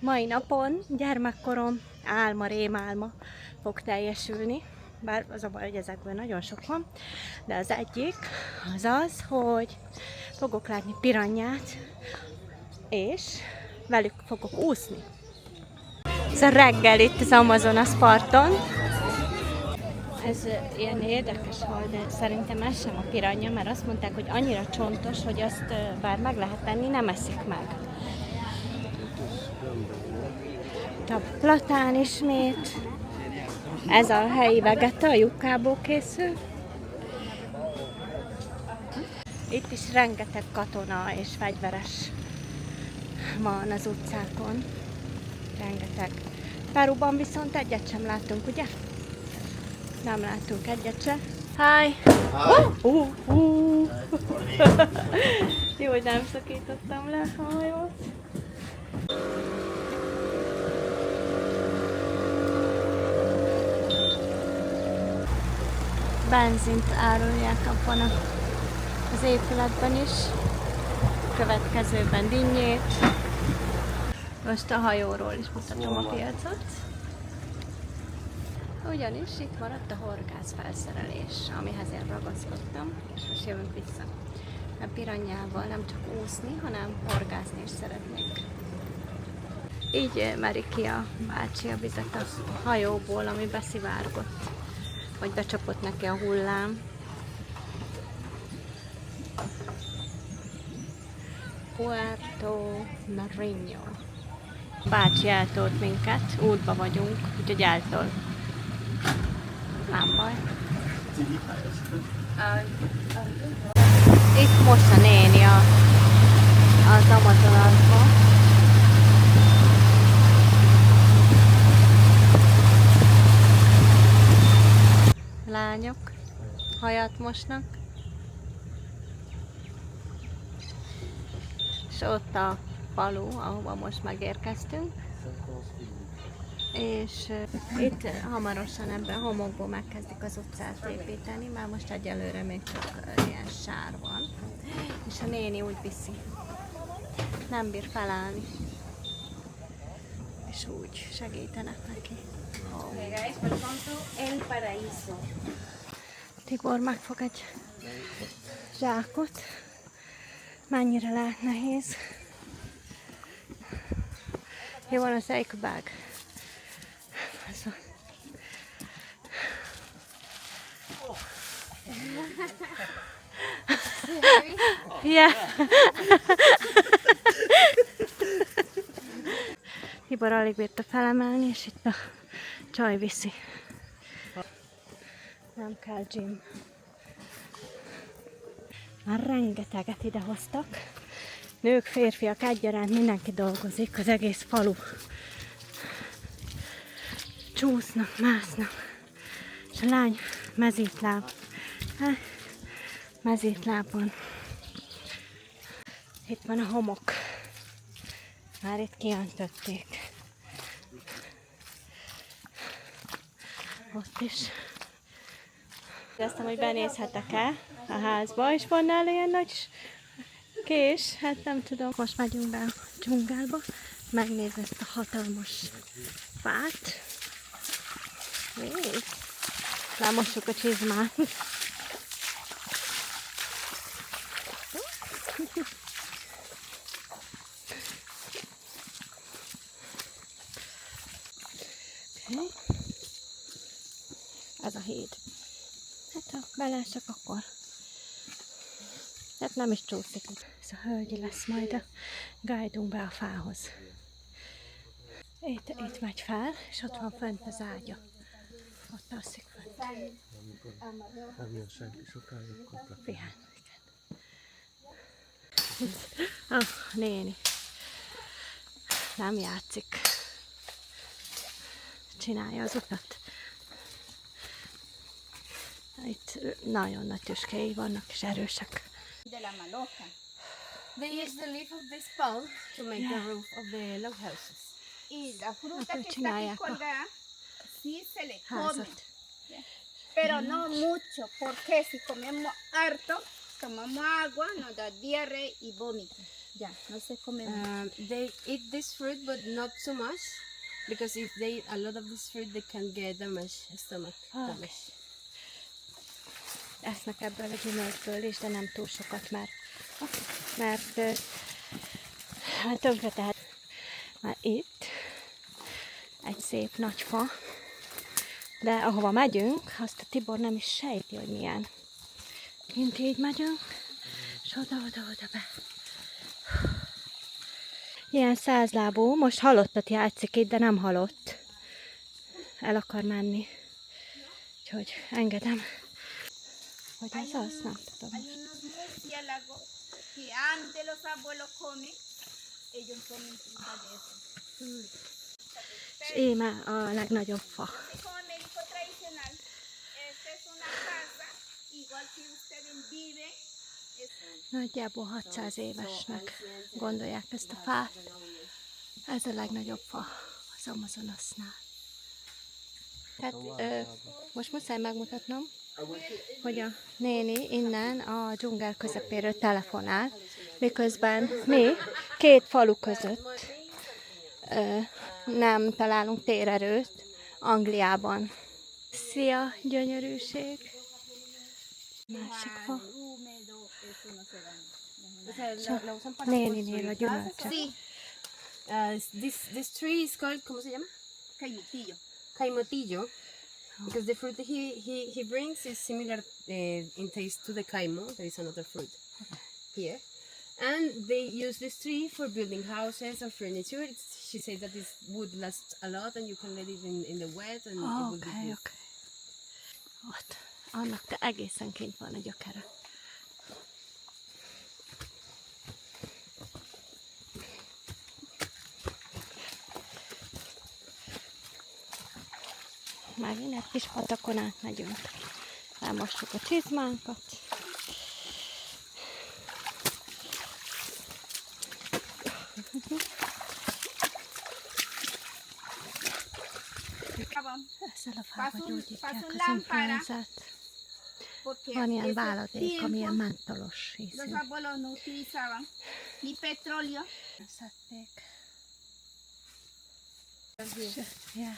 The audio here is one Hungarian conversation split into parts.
Mai napon gyermekkorom álma, rémálma fog teljesülni, bár az a baj, hogy ezekből nagyon sok van, de az egyik az az, hogy fogok látni piranyát, és velük fogok úszni. Ez a reggel itt az Amazonas parton. Ez ilyen érdekes hal, de szerintem ez sem a piranya, mert azt mondták, hogy annyira csontos, hogy azt bár meg lehet tenni, nem eszik meg. A platán ismét. Ez a helyi vegeta, a lyukkából készül. Itt is rengeteg katona és fegyveres van az utcákon. Rengeteg. Peruban viszont egyet sem látunk, ugye? Nem látunk egyet se. Hi! Jó, hogy nem szakítottam le a hajót. Benzint árulják abban az épületben is. A következőben dinnyét. Most a hajóról is mutatom a piacot. Ugyanis itt maradt a horgászfelszerelés, amihez én ragaszkodtam, és most jövünk vissza. A piranyával nem csak úszni, hanem horgászni is szeretnék. Így meri ki a bácsi a vizet a hajóból, ami beszivárgott, vagy becsapott neki a hullám. Puerto Nariño. Bácsi eltolt minket, útba vagyunk, úgyhogy eltol. Nem baj. Itt most a néni az Amazonasban. Lányok hajat mosnak. És ott a falu, ahova most megérkeztünk. És itt hamarosan ebben a homokból megkezdik az utcát építeni, már most egyelőre még csak ilyen sár van. És a néni úgy viszi. Nem bír felállni. És úgy segítenek neki. Tibor megfog egy zsákot. Mennyire lehet nehéz. Jó van az take bag. Yeah. Tibor alig bírta felemelni, és itt a csaj viszi. Nem kell gym. Már rengeteget idehoztak. Nők, férfiak egyaránt, mindenki dolgozik, az egész falu. Csúsznak, másznak. És a lány mezítláb. Mezítlábon. Itt van a homok. Már itt kiöntötték. Ott is. Kérdeztem, hogy benézhetek-e a házba, és van nála ilyen nagy kés. Hát nem tudom. Most megyünk be a dzsungelba, megnézni ezt a hatalmas fát. Lemossuk a csizmát. Ez a híd. Hát ha belássak, akkor hát nem is csúszik. Ez a hölgyi lesz majd a guide-unk be a fához. Itt megy fel, és ott van fönt az ágya. Ott alszik fönt. Amilyen senki sokáig, akkor Pihen. Ah, néni. Nem játszik. Csinálja az utat. Itt nagyon nagy tüskéi vannak, és erősek. They use the leaf of this palm to make the roof of the log houses. Y la fruta Akkor que está aquí csinálják a colgada, sí se le come, házat. pero no mucho, porque si comemos harto, tomamos agua, nos da diarrea y vómito. Ya, no se come. They eat this fruit, but not so much, because if they eat a lot of this fruit, they can get damaged stomach damage. Esznek ebből a gyümölcsből is, de nem túl sokat, mert hát tönkre tehet. Már itt egy szép nagy fa, de ahova megyünk, azt a Tibor nem is sejti, hogy milyen. Kint így megyünk, és oda be. Ilyen százlábú, most halottat játszik itt, de nem halott. El akar menni. Úgyhogy engedem. Hogy ez az? Nem tudom. Hay unos murciélagos que antes los abuelos comen, ellos comen fruta de eso. És íme a legnagyobb fa. Es como médico tradicional. Esta es una casa, igual que ustedes viven. Nagyjából 600 évesnek gondolják ezt a fát. Ez a legnagyobb fa az Amazonasnál. Tehát most muszáj megmutatnom, hogy a néni innen a dzsungel közepéről telefonál, miközben mi két falu között nem találunk térerőt Angliában. Szia, gyönyörűség! Másik fa. Néninél a gyümölcse. Sí, This tree is called, ¿cómo se llama? cañutillo. Caimotillo. Because the fruit he brings is similar in taste to the caimo. There is another fruit here. And they use this tree for building houses or furniture. She said that this would last a lot and you can let it in the wet and it will be Oké. good. Ott, annak te egészen kint van a gyökere. Megint egy kis patakon átmegyünk. Elmossuk a csizmánkat. Ezzel a fával gyógyítják az influenzát. Porque Van ilyen ese váladék, tiempo amilyen mentolos los ízű. abuelos no utilizaban ni petróleo. Szedték. Yeah.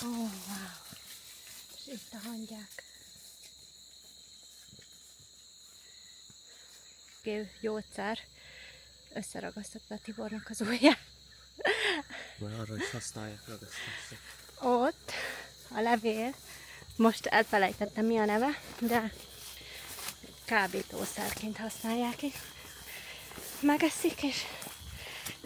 Oh, wow. És itt a hangyák. Gyógyszer összeragasztotta a Tibornak az ujját. Majd arra is használják ragasztásra. Ott a levél, most elfelejtettem mi a neve, de kábítószerként használják is. Megeszik és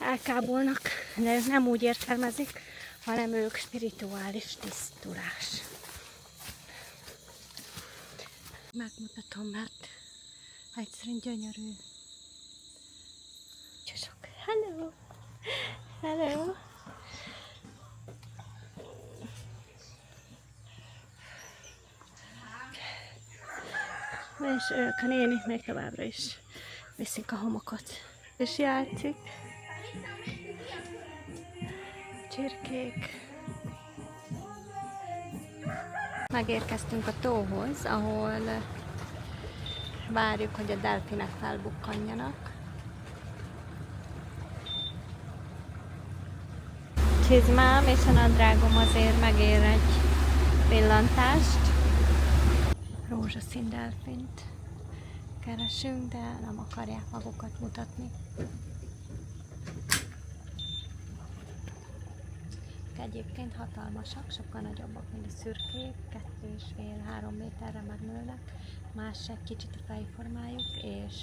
elkábolnak, de nem úgy értelmezik, hanem ők spirituális tisztulás. Megmutatom, mert egyszerűen gyönyörű. Csosok. Hello! Hello! És ők a nénik még továbbra is viszik a homokot. És játszik. Csirkék. Megérkeztünk a tóhoz, ahol várjuk, hogy a delfinek felbukkanjanak. Csizmám és a nadrágom azért megér egy pillantást. Rózsaszín delfint keresünk, de nem akarják magukat mutatni. Egyébként hatalmasak, sokkal nagyobbak, mint a szürkék, 2,5-3 méterre megnőnek, más egy kicsit a fejformájuk, és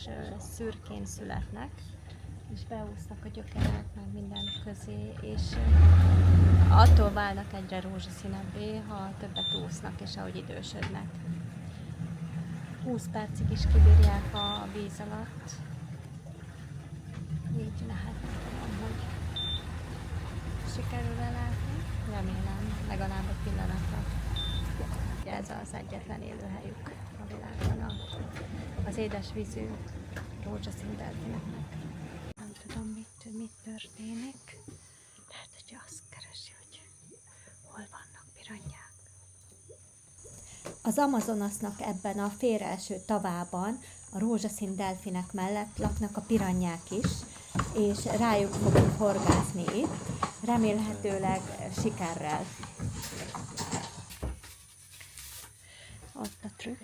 szürkén születnek, és beúsznak a gyökerek, meg minden közé, és attól válnak egyre rózsaszínebbé, ha többet úsznak, és ahogy idősödnek. 20 percig is kibírják a víz alatt. Így lehet, hogy sikerül látni. Remélem, legalább egy pillanatra. Ez az egyetlen élőhelyük a világon, az édesvízű rózsaszín delfineknek. Nem tudom, mit történik. Lehet, hogy azt keresi, hogy hol vannak piranyák. Az Amazonasnak ebben a félreeső tavában a rózsaszín delfinek mellett laknak a piranyák is, és rájuk fogunk horgászni itt, remélhetőleg sikerrel. Ott a trükk.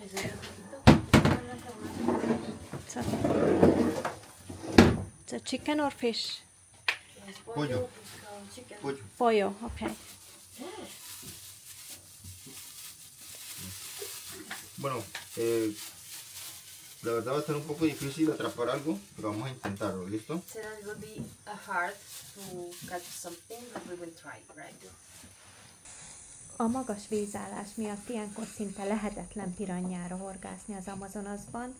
It's a chicken or fish? Pollo. Pollo. Pollo, okay. Bueno, la verdad va a estar un poco difícil atrapar algo, pero vamos a intentarlo, ¿listo? Sarah, it will be hard to catch something, but we will try, right? A magas vízállás miatt ilyenkor szinte lehetetlen piranyára horgászni az Amazonasban,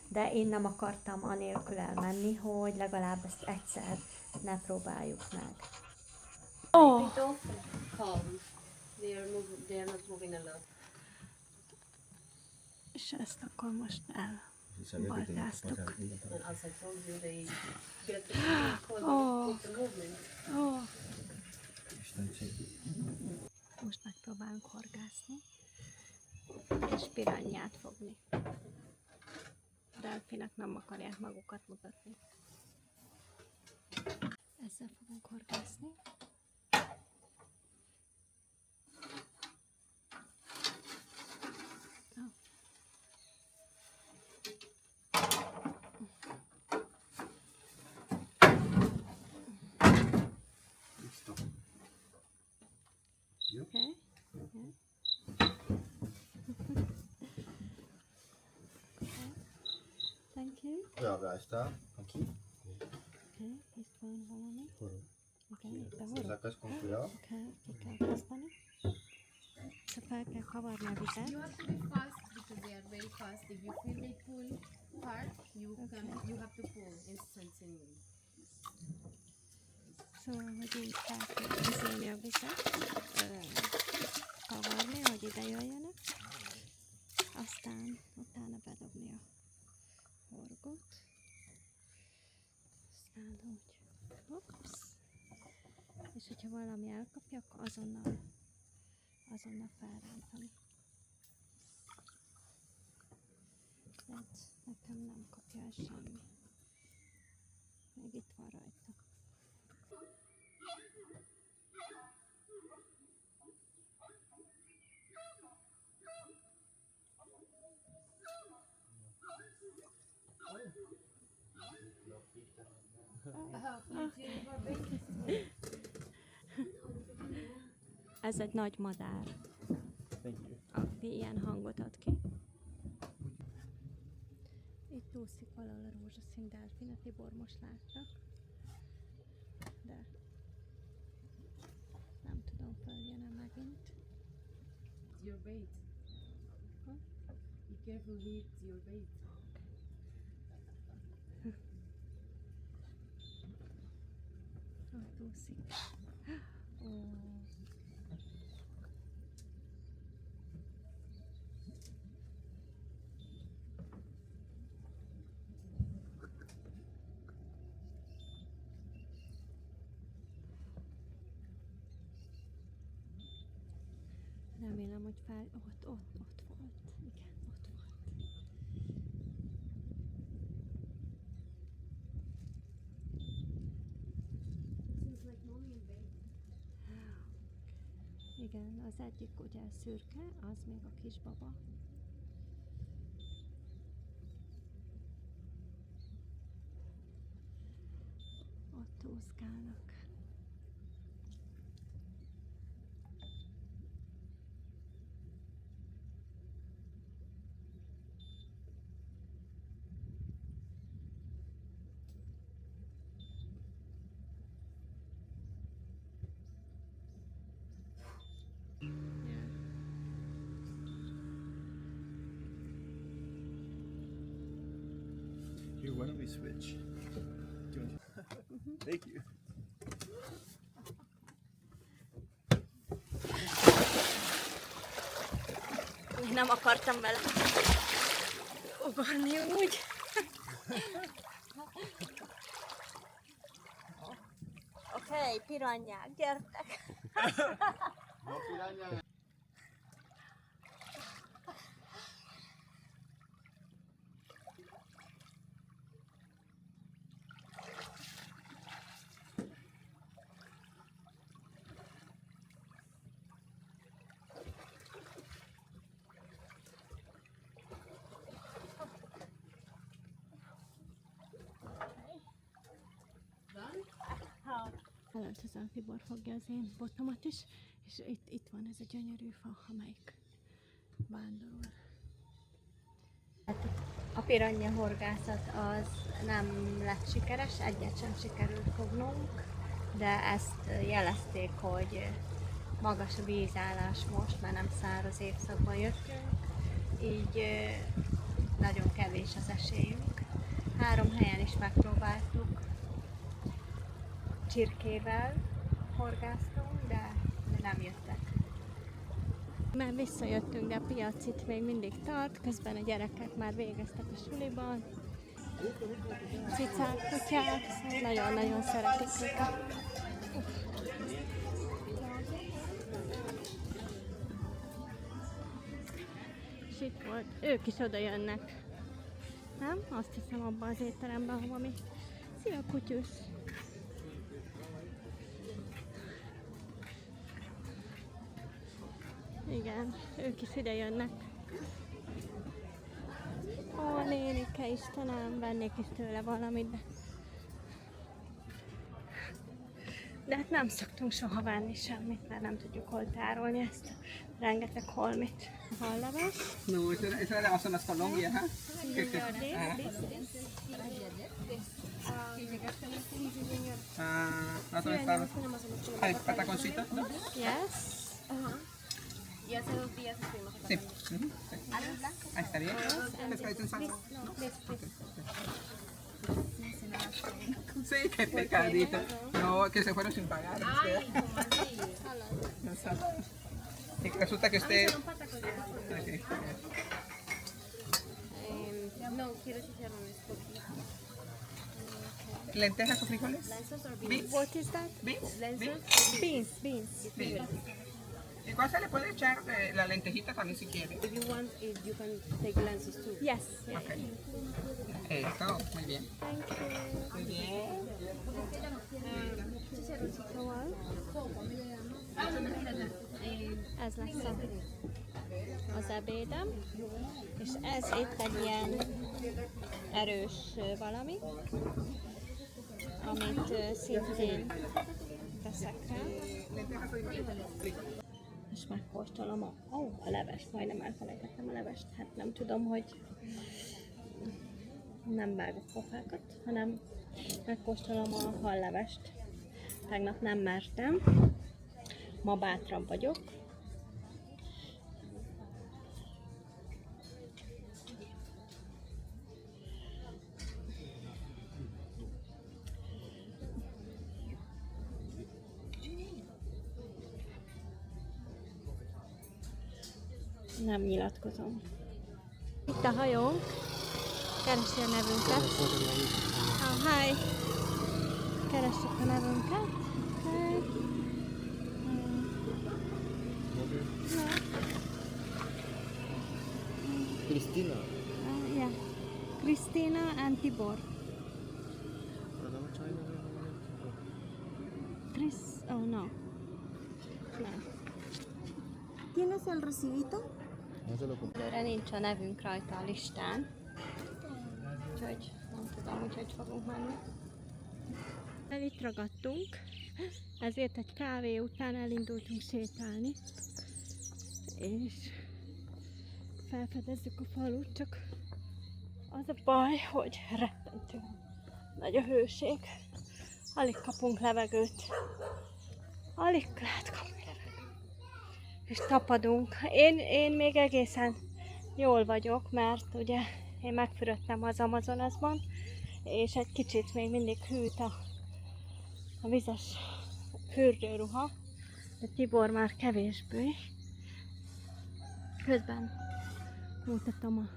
de én nem akartam anélkül elmenni, hogy legalább ezt egyszer ne próbáljuk meg. Oh, Calm. They are not moving a lot. és ezt akkor most elbaltáztuk. And as I told you, they get the movement. Oh. Most megpróbálunk horgászni, és piranyát fogni. Delfinek nem akarják magukat mutatni. Ezzel fogunk horgászni. Listo. Okay. Thank you. Ya, acá está, aquí. Okay, itt van valami. Igen, itt a Lo horog. sacas con cuidado. Okay, ki kell kezdeni. Szóval fel kell kavarni a vizet. You have to be fast because they are very fast. If you feel they pull hard, you have to pull instantly. Szóval, hogy így fel kell vizélni a vizet, kavarni, hogy ide jöjjenek, aztán utána bedobni a horgot, aztán úgy, hops, és hogyha valami elkapja, akkor azonnal felrántani. Tehát nekem nem kapja el semmi. Még itt van rajta. Ez egy nagy madár, aki ilyen hangot ad ki. Itt úszik valahol a rózsaszín delfin, a Tibor most látta, de nem tudom, följön-e megint. It's your bait. Huh? Be careful, it's your bait. Ott úszik. Ó. Remélem, hogy fel... Ott volt. Igen, ott volt. Seems like mommy and bait. Igen, az egyik ugye szürke, az még a kisbaba. Ott úszkálnak. Here, why don't we switch? Do you want... Thank you. Én nem akartam vele ugorni úgy. Oké, piranyák, gyertek! No piraña. Felöltözöm, Tibor fogja az én botomat is, és itt van ez a gyönyörű fa, amelyik vándorol. A piranya horgászat az nem lett sikeres, egyet sem sikerült fognunk, de ezt jelezték, hogy magas a vízállás most, mert nem száraz évszakban jöttünk, így nagyon kevés az esélyünk. 3 helyen is megpróbáltuk, csirkével horgáztunk, de nem jöttek. Már visszajöttünk, de a piac itt még mindig tart, közben a gyerekek már végeztek a suliban. Cicák, kutyák, nagyon-nagyon szeretik őket. És itt volt, ők is oda jönnek. Nem? Azt hiszem abban az étteremben, ahova mi. Szia, kutyus! Igen, ők is ide jönnek. Ó, nénike, Istenem, vennék is tőle valamit, de hát nem szoktunk soha venni semmit, mert nem tudjuk hol tárolni ezt a rengeteg holmit. A halleves. No, eso era más o menos Colombia, ¿eh? Más o menos está. Ay, pataconcitos, ¿no? Yes. Y hace 2 días estuvimos acá. Sí. Sí. Ahí está bien. Pescadito en salsa. Sí, qué pecadito. No, que se fueron sin pagar. Ay, ¿cómo así? No sabe. Y resulta que usted. Okay. No, quiero chicharrones poquito. ¿Lentejas o frijoles? Lensos or beans? Beans. What is that? Beans. Lensos? Beans, beans. Beans. Igual se le puede echar la lentejita también si quiere. If you want, you can take lensos too. Yes. Ok. Eso, muy bien. Muy bien. Szóval ez lesz az ebédem, és ez itt egy ilyen erős valami, amit szintén teszek rá. És megkóstolom a levest, majdnem elfelejtettem a levest, hát nem tudom, hogy nem vágok pofákat, hanem megkóstolom a hallevest. Tegnap nem mertem, ma bátran vagyok. Nem nyilatkozom. Itt a hajónk, keresi a nevünket. Oh, hi! Keressük a nevünket. Hi. Cristina. Yeah. Cristina and Tibor. Chris, oh no. No. ¿Tienes el recibito? No se lo compré. Előre nincs a nevünk rajta a listán. Úgyhogy nem tudom, hogy fogunk menni. Itt ragadtunk, ezért egy kávé után elindultunk sétálni, és felfedezzük a falut, csak az a baj, hogy rettentő nagy a hőség. Alig kapunk levegőt. Alig lehet kapni levegőt. És tapadunk. Én még egészen jól vagyok, mert ugye én megfürödtem az Amazonasban, és egy kicsit még mindig hűt a vizes fürdőruha, de Tibor már kevésbé. Közben mutatom a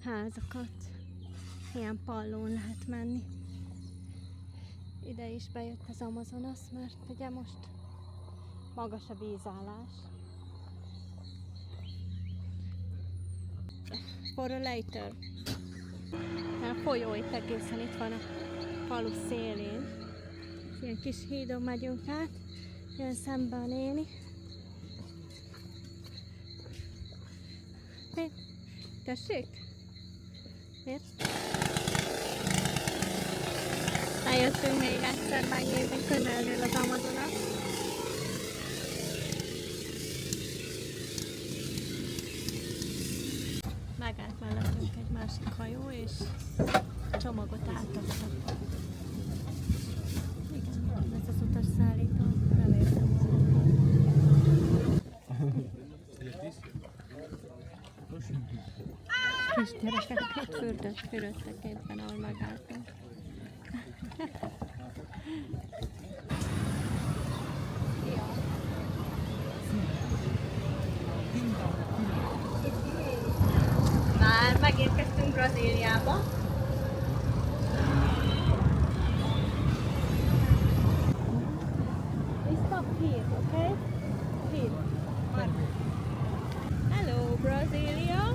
házakat, ilyen pallón lehet menni. Ide is bejött az Amazonas, mert ugye most magas a vízállás. For a later. A folyó itt egészen itt van a falu szélén. Ilyen kis hídon megyünk át, jön szembe a néni. Mi? Tessék? Miért? eljöttünk még egyszer megnézni közelről az Amazonat. Megállt mellettünk egy másik hajó, és csomagot átadtak. Igen, ez az utasszállító, nem értem. Kisgyerekek itt fürödtek éppen, ahol megálltunk. Már megérkeztünk Brazíliába. We stop here, okay? Here. Hello, Brazília!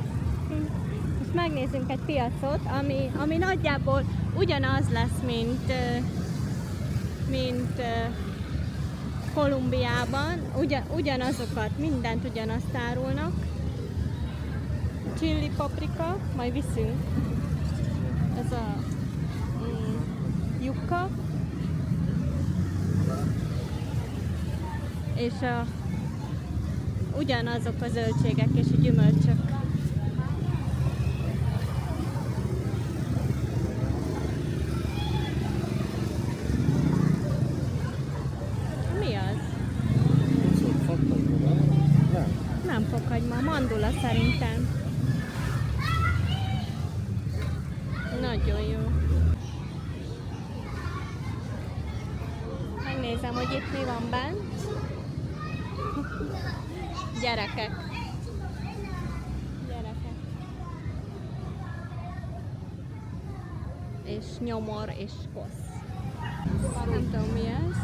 Most megnézzünk egy piacot, ami nagyjából ugyanaz lesz, mint Kolumbiában. Ugyanazokat, mindent ugyanazt árulnak. Chili, paprika, majd viszünk. Ez a yukka. És ugyanazok a zöldségek és a gyümölcsök. Mi az? Nem fokhagyma, mandula szerintem. Nagyon jó. Megnézem, hogy itt mi van bent. Gyerekek. És nyomor és kosz. Nem tudom mi ez.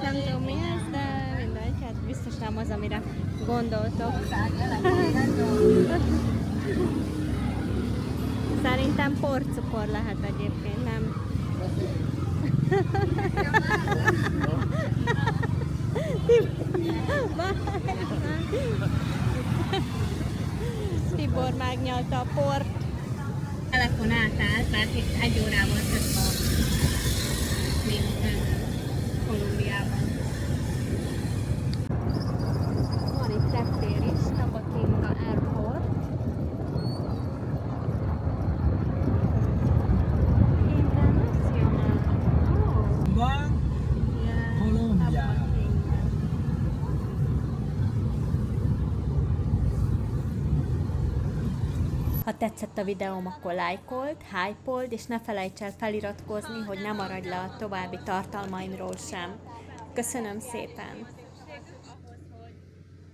Nem tudom mi ez, de mindegy, hát biztos nem az, amire gondoltok. Szerintem porcukor lehet egyébként, nem? Tibor megnyalta a port. Telefon átállt, mert itt 1 órával több a, mint Kolumbiában. Van itt reptér is, Tabatinga Airport. International. Oh. Yeah. Colombia. Ha tetszett a videóm, akkor lájkold, hype-old, és ne felejts el feliratkozni, hogy ne maradj le a további tartalmaimról sem. Köszönöm szépen!